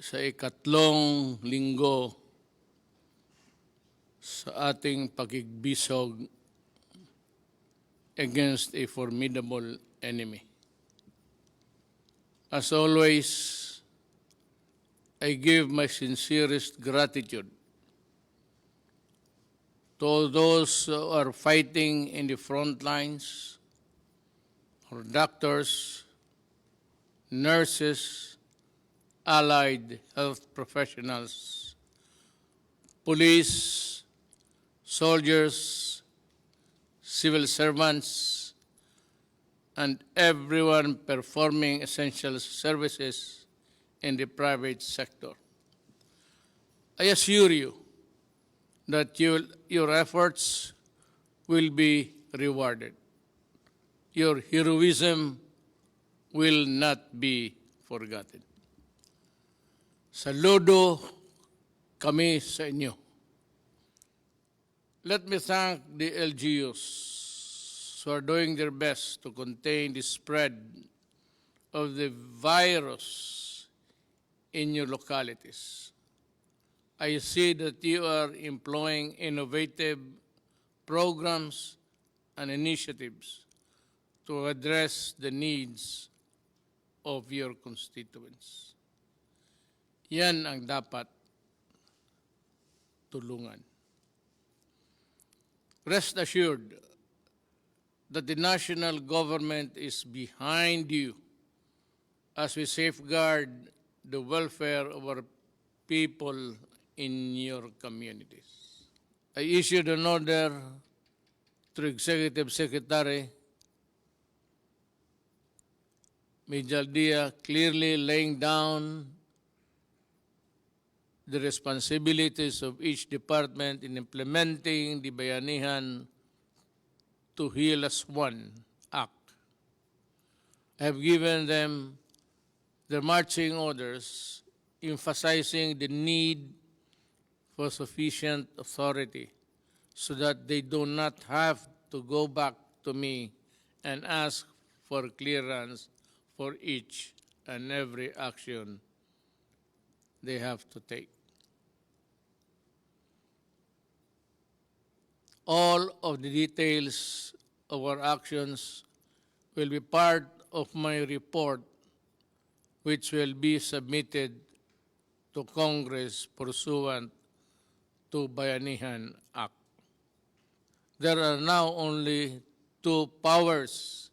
sa ikatlong linggo sa ating pakigbisog against a formidable enemy. As always, I give my sincerest gratitude to all those who are fighting in the front lines, our doctors, nurses, allied health professionals, police, soldiers, civil servants, and everyone performing essential services in the private sector. I assure you that your efforts will be rewarded. Your heroism will not be forgotten. Saludo kami sa inyo. Let me thank the LGUs who are doing their best to contain the spread of the virus in your localities. I see that you are employing innovative programs and initiatives to address the needs of your constituents. Yan ang dapat tulungan. Rest assured that the national government is behind you as we safeguard the welfare of our people in your communities. I issued an order to Executive Secretary Medjaldia clearly laying down the responsibilities of each department in implementing the Bayanihan to Heal as One Act. I have given them their marching orders emphasizing the need for sufficient authority so that they do not have to go back to me and ask for clearance for each and every action they have to take. All of the details of our actions will be part of my report, which will be submitted to Congress pursuant to Bayanihan Act. There are now only two powers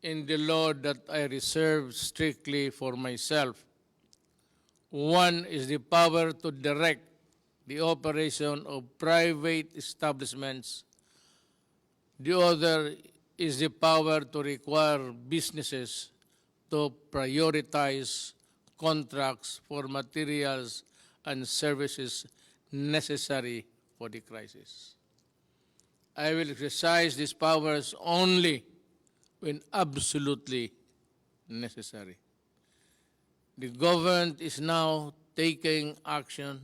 in the law that I reserve strictly for myself. One is the power to direct the operation of private establishments. The other is the power to require businesses to prioritize contracts for materials and services necessary for the crisis. I will exercise these powers only when absolutely necessary. The government is now taking action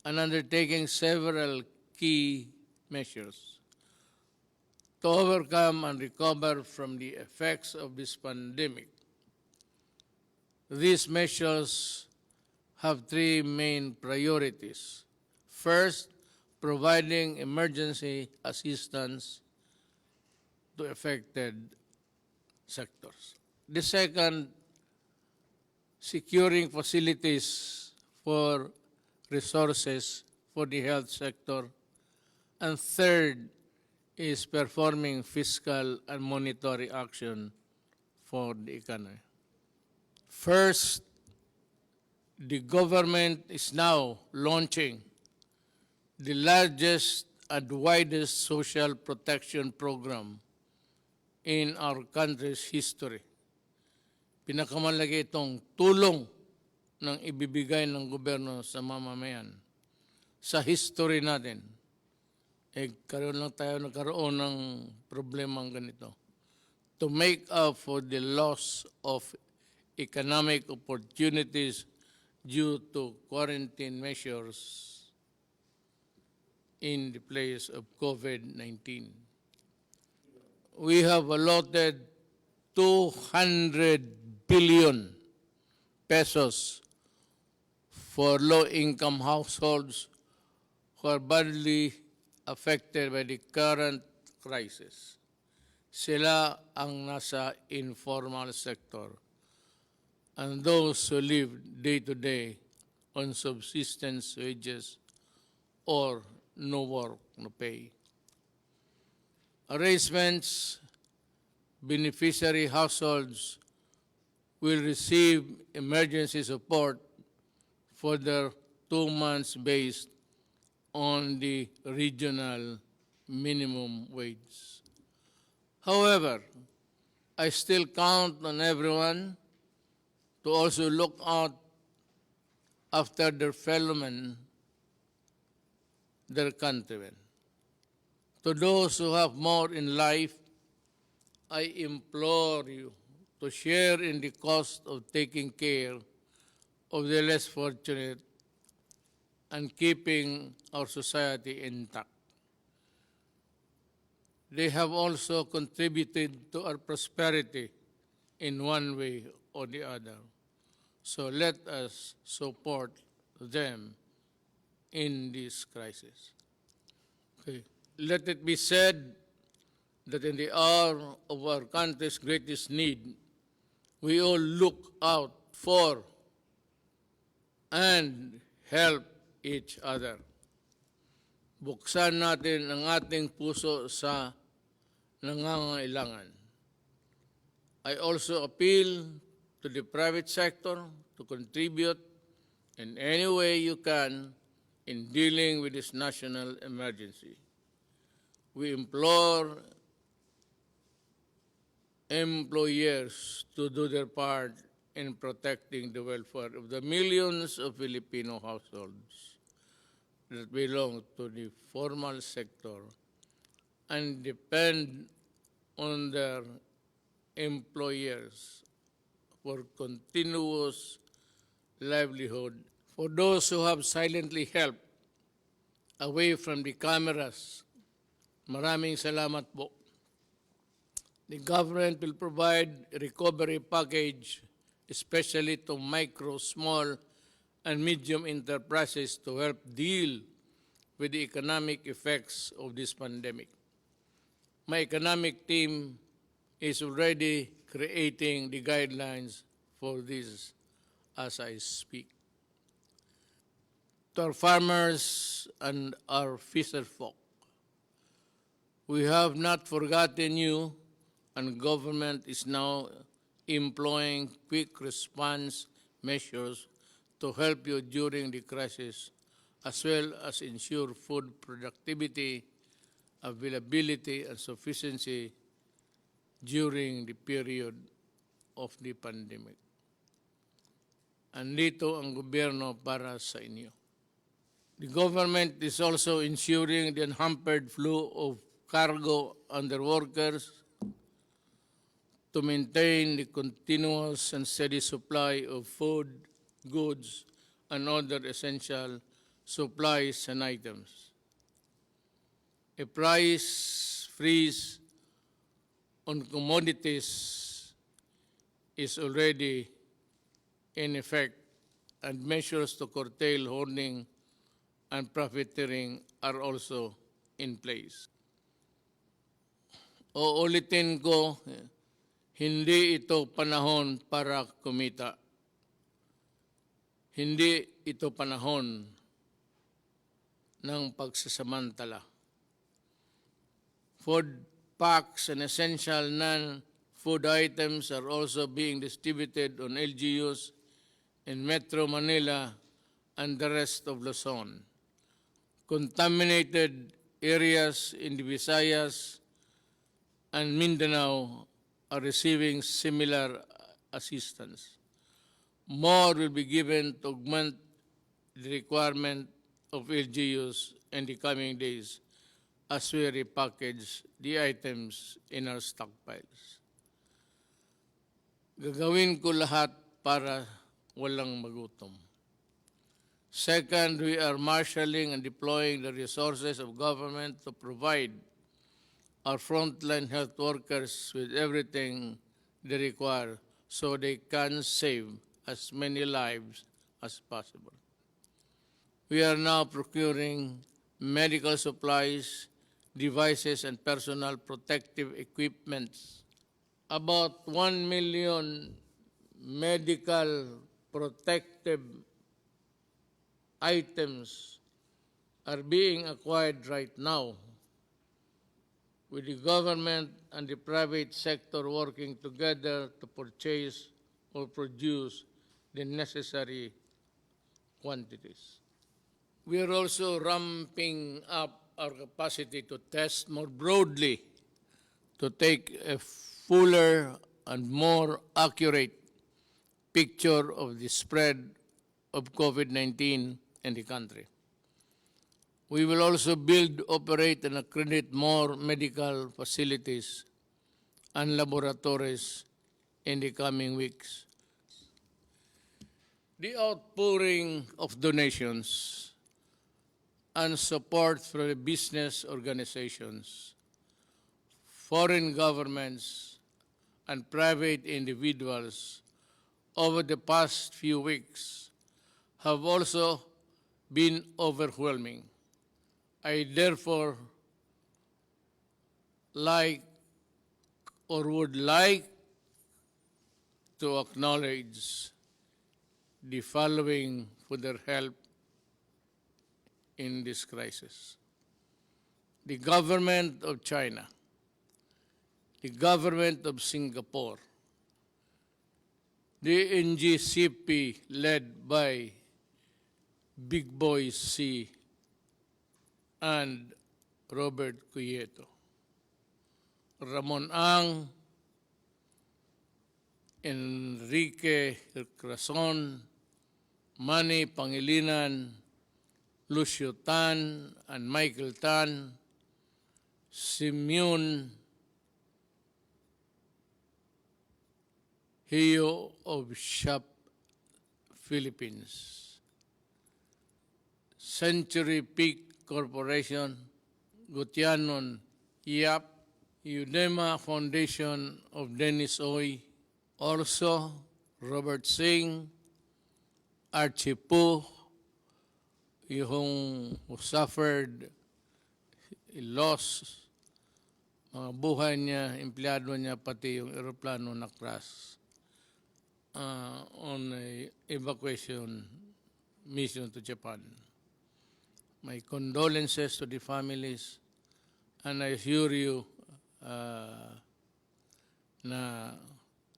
and undertaking several key measures to overcome and recover from the effects of this pandemic. These measures have three main priorities. First, providing emergency assistance to affected sectors. The second, securing facilities for resources for the health sector. And third is performing fiscal and monetary action for the economy. First, the government is now launching the largest and widest social protection program in our country's history. Pinakamalaki itong tulong ng ibibigay ng gobyerno sa mamamayan. Sa history natin, nagkaroon ng problemang ganito. To make up for the loss of economic opportunities due to quarantine measures in the place of COVID-19. We have allotted 200 billion pesos for low-income households who are badly affected by the current crisis. Sila ang nasa informal sector and those who live day-to-day on subsistence wages or no work, no pay. Arrangements beneficiary households will receive emergency support for their 2 months based on the regional minimum wage. However, I still count on everyone to also look out after their fellow men, their countrymen. To those who have more in life, I implore you to share in the cost of taking care of the less fortunate and keeping our society intact. They have also contributed to our prosperity in one way or the other. So let us support them in this crisis. Okay. Let it be said that in the hour of our country's greatest need, we all look out for and help each other. Buksan natin ang ating puso sa nangangailangan. I also appeal to the private sector to contribute in any way you can in dealing with this national emergency. We implore employers to do their part in protecting the welfare of the millions of Filipino households that belong to the formal sector and depend on their employers for continuous livelihood. For those who have silently helped away from the cameras, maraming salamat po. The government will provide a recovery package, especially to micro, small, and medium enterprises to help deal with the economic effects of this pandemic. My economic team is already creating the guidelines for this as I speak. To our farmers and our fisher folk, we have not forgotten you, and government is now employing quick response measures to help you during the crisis, as well as ensure food productivity, availability, and sufficiency during the period of the pandemic. Andito ang gobyerno para sa inyo. The government is also ensuring the unhampered flow of cargo and their workers to maintain the continuous and steady supply of food, goods, and other essential supplies and items. A price freeze on commodities is already in effect, and measures to curtail hoarding and profiteering are also in place. Uulitin ko, hindi ito panahon para kumita. Hindi ito panahon ng pagsasamantala. Food packs and essential non-food items are also being distributed on LGUs in Metro Manila and the rest of Luzon. Contaminated areas in the Visayas and Mindanao are receiving similar assistance. More will be given to augment the requirement of LGUs in the coming days as we repackage the items in our stockpiles. Gagawin ko lahat para walang magutom. Second, we are marshalling and deploying the resources of government to provide our frontline health workers with everything they require so they can save as many lives as possible. We are now procuring medical supplies, devices, and personal protective equipments. About 1 million medical protective items are being acquired right now, with the government and the private sector working together to purchase or produce the necessary quantities. We are also ramping up our capacity to test more broadly, to take a fuller and more accurate picture of the spread of COVID-19 in the country. We will also build, operate, and accredit more medical facilities and laboratories in the coming weeks. The outpouring of donations and support from the business organizations, foreign governments, and private individuals over the past few weeks have also been overwhelming. I therefore would like to acknowledge the following for their help in this crisis: the government of China, the government of Singapore, the NGCP led by Big Boy C and Robert Cuyeto, Ramon Ang, Enrique Crason, Manny Pangilinan, Lucio Tan and Michael Tan, Simeon Hio of Shop Philippines, Century Peak Corporation, Gutianon Yap, Udema Foundation of Dennis Oy, also Robert Singh, Archie Pu, yung suffered loss, mga buhay niya, empleyado niya, pati yung aeroplano na crash on a evacuation mission to Japan. My condolences to the families, and I assure you na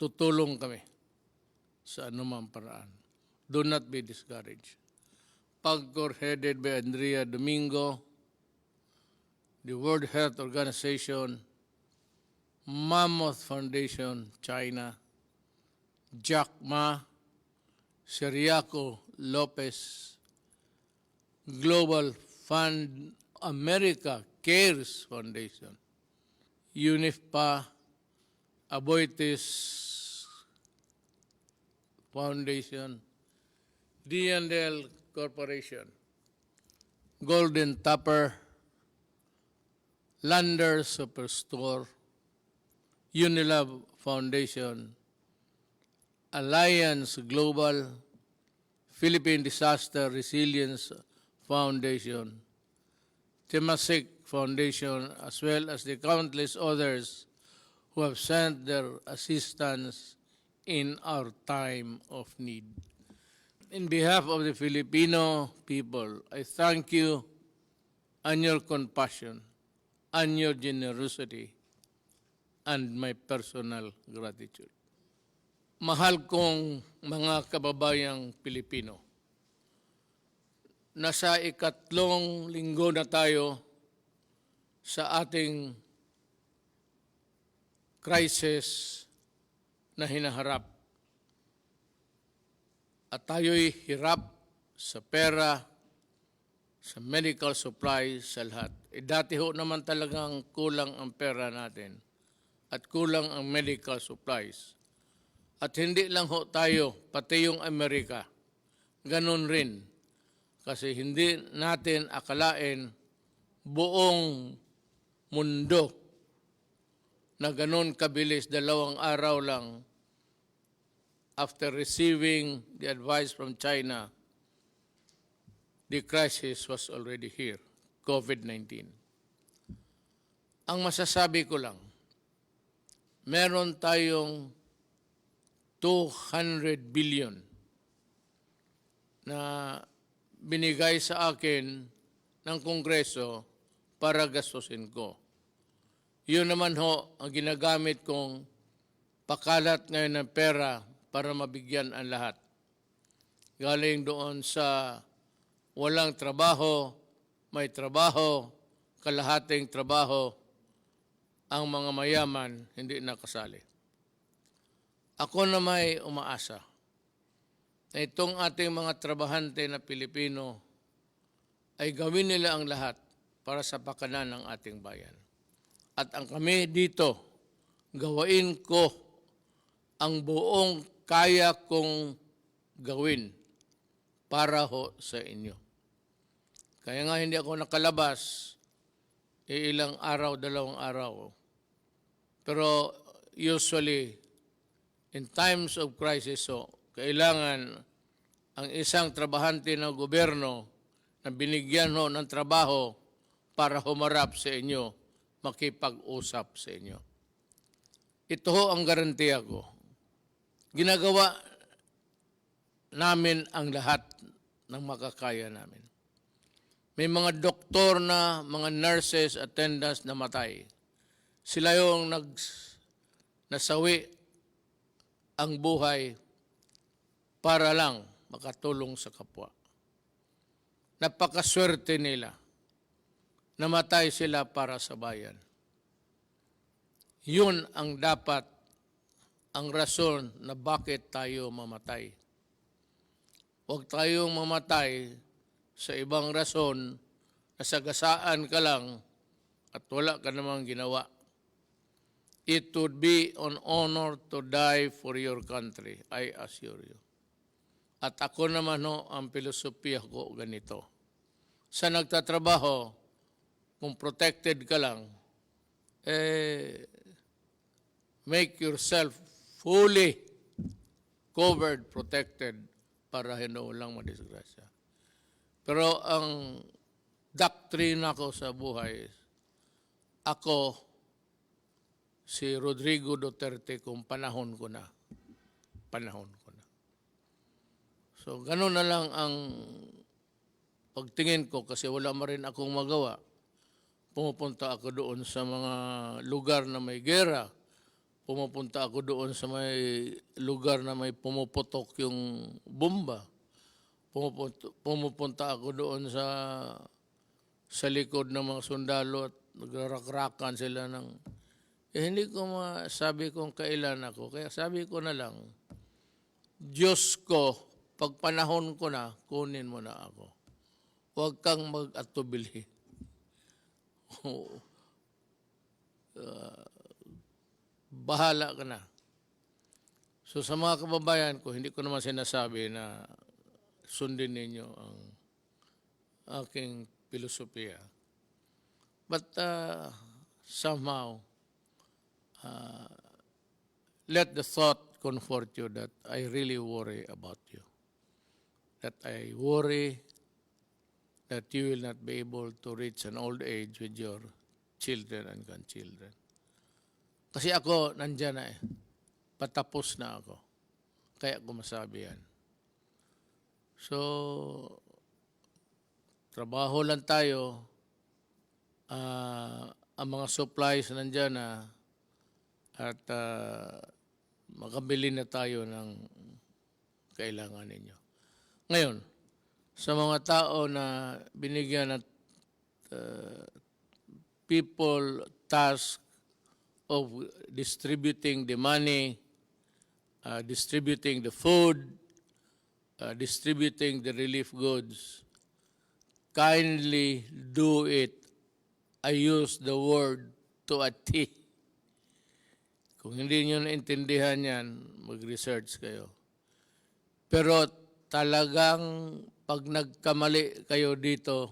tutulong kami sa anumang paraan. Do not be discouraged. PAGCOR headed by Andrea Domingo, the World Health Organization, Mammoth Foundation, China, Jack Ma, Seriaco Lopez, Global Fund America Cares Foundation, UNIFPA, Aboitiz Foundation, D&L Corporation, Golden Tupper, Lander Superstore, Unilab Foundation, Alliance Global, Philippine Disaster Resilience Foundation, Temasek Foundation, as well as the countless others who have sent their assistance in our time of need. In behalf of the Filipino people, I thank you and your compassion and your generosity and my personal gratitude. Mahal kong mga kababayang Pilipino, nasa ikatlong linggo na tayo sa ating crisis na hinaharap. At tayo'y hirap sa pera, sa medical supplies, sa lahat. Dati ho naman talagang kulang ang pera natin at kulang ang medical supplies. At hindi lang ho tayo, pati yung Amerika, ganun rin. Kasi hindi natin akalain buong mundo na ganun kabilis, 2 araw lang after receiving the advice from China, the crisis was already here, COVID-19. Ang masasabi ko lang, meron tayong 200 billion na binigay sa akin ng Kongreso para gastusin ko. Yun naman ho ang ginagamit kong pakalat ngayon ng pera para mabigyan ang lahat. Galing doon sa walang trabaho, may trabaho, kalahating trabaho, ang mga mayaman hindi nakasali. Ako na may umaasa na itong ating mga trabahante na Pilipino ay gawin nila ang lahat para sa pakanan ng ating bayan. At ang kami dito, gawain ko ang buong kaya kong gawin para ho sa inyo. Kaya nga hindi ako nakalabas, ilang araw, 2 araw. Pero usually, in times of crisis, kailangan ang isang trabahante ng gobyerno na binigyan ho ng trabaho para humarap sa inyo, makipag-usap sa inyo. Ito ho ang garantiya ko. Ginagawa namin ang lahat ng makakaya namin. May mga doktor na, mga nurses, attendants na matay. Sila yung nasawi ang buhay para lang makatulong sa kapwa. Napakaswerte nila. Namatay sila para sa bayan. Yun ang dapat, ang rason na bakit tayo mamatay. Huwag tayong mamatay sa ibang rason na sagasaan ka lang at wala ka namang ginawa. It would be an honor to die for your country, I assure you. At ako naman ang filosofiya ko ganito. Sa nagtatrabaho, kung protected ka lang, make yourself fully covered, protected, para walang madisgrasya. Pero ang doktrina ko sa buhay, ako, si Rodrigo Duterte, kung panahon ko na. So, ganun na lang ang pagtingin ko kasi wala ma rin akong magawa. Pumupunta ako doon sa mga lugar na may gera. Pumupunta ako doon sa may lugar na may pumuputok yung bomba. Pumupunta ako doon sa likod ng mga sundalo at nagrakrakan sila ng... hindi ko masabi kung kailan ako. Kaya sabi ko na lang, Diyos ko, pag panahon ko na, kunin mo na ako. Huwag kang mag-atubili. Bahala ka na. So sa mga kababayan ko, hindi ko naman sinasabi na sundin ninyo ang aking filosofiya. But somehow, let the thought comfort you that I really worry about you. That I worry that you will not be able to reach an old age with your children and grandchildren. Kasi ako, nandyan na patapos na ako. Kaya ko masabi yan. So, trabaho lang tayo. Ang mga supplies nandyan na at makabili na tayo ng kailangan ninyo. Ngayon, sa mga tao na binigyan ng people task of distributing the money, distributing the food, distributing the relief goods, kindly do it. I use the word to a T. Kung hindi nyo naintindihan yan, mag-research kayo. Pero talagang pag nagkamali kayo dito,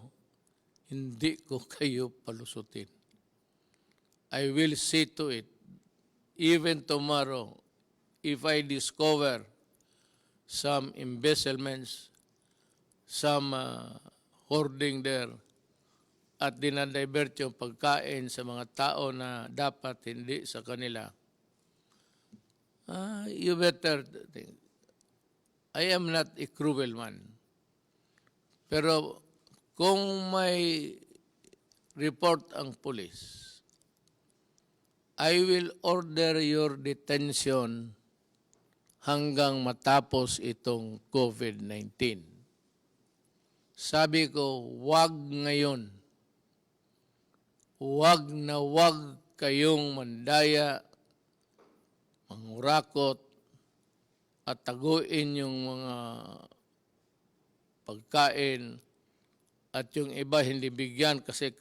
hindi ko kayo palusutin. I will see to it, even tomorrow, if I discover some embezzlements, some hoarding there at dinadivert yung pagkain sa mga tao na dapat hindi sa kanila. You better think. I am not a cruel man. Pero kung may report ang pulis, I will order your detention hanggang matapos itong COVID-19. Sabi ko, wag ngayon. Wag na wag kayong mandaya, mangurakot, at taguin yung mga pagkain at yung iba hindi bigyan kasi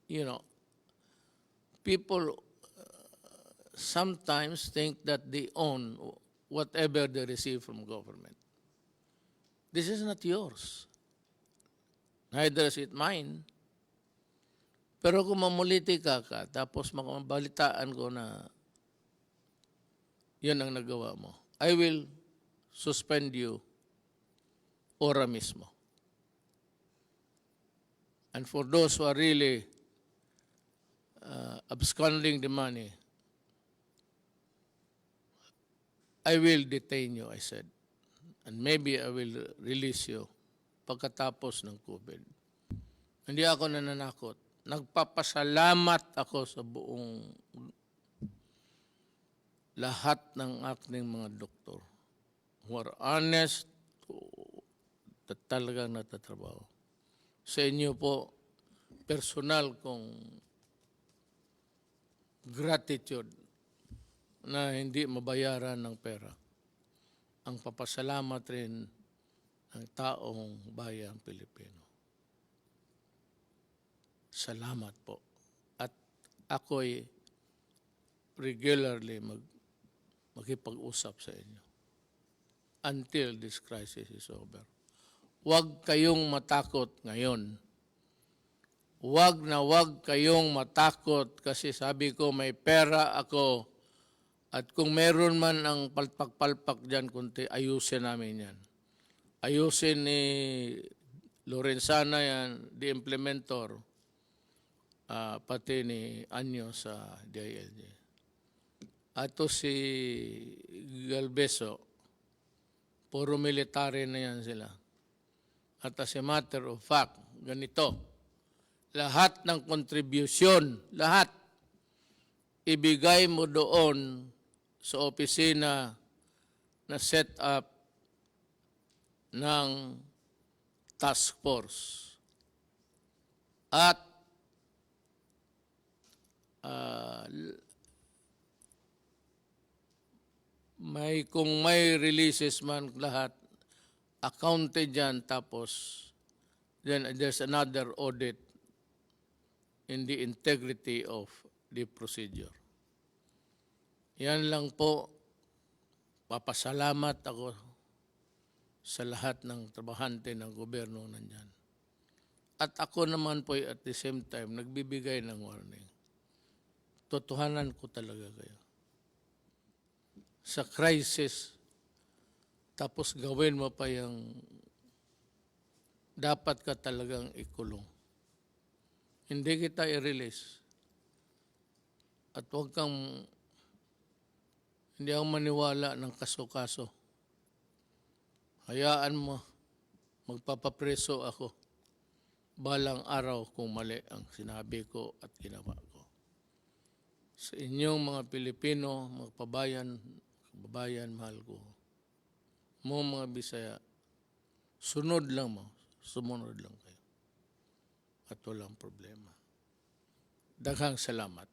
you know, people sometimes think that they own whatever they receive from government. This is not yours. Neither is it mine. Pero kung mamuliti ka tapos makabalitaan ko na yun ang nagawa mo, I will suspend you ora mismo. And for those who are really absconding the money, I will detain you, I said. And maybe I will release you pagkatapos ng COVID. Hindi ako nananakot. Nagpapasalamat ako sa buong lahat ng aking mga doktor who are honest at talagang natatrabaho. Sa inyo po, personal kong gratitude na hindi mabayaran ng pera. Ang papasalamat rin ng taong bayang Pilipino. Salamat po. At ako'y regularly makipag-usap sa inyo until this crisis is over. Huwag kayong matakot ngayon. Huwag na huwag kayong matakot kasi sabi ko may pera ako at kung meron man ang palpak-palpak dyan kunti, ayusin namin yan. Ayusin ni Lorenzana yan, the implementor, pati ni Anyo sa DILG. Ato si Galbeso, puro military na yan sila. At as a matter of fact, ganito, lahat ng contribution, lahat, ibigay mo doon sa opisina na set up ng task force. At kung may releases man lahat, accounted dyan, tapos then there's another audit in the integrity of the procedure. Yan lang po, papasalamat ako sa lahat ng trabahante ng gobyerno nandyan. At ako naman po at the same time, nagbibigay ng warning. Totohanan ko talaga kayo. Sa crisis, tapos gawin mo pa yung dapat ka talagang ikulong. Hindi kita i-release. At huwag kang, hindi ako maniwala ng kaso-kaso. Hayaan mo, magpapapreso ako. Balang araw kung mali ang sinabi ko at ginawa ko. Sa inyong mga Pilipino, mga kababayan, mahal ko. Mo mga Bisaya, sunod lang mo. Sumunod lang kayo. At walang problema. Daghang salamat.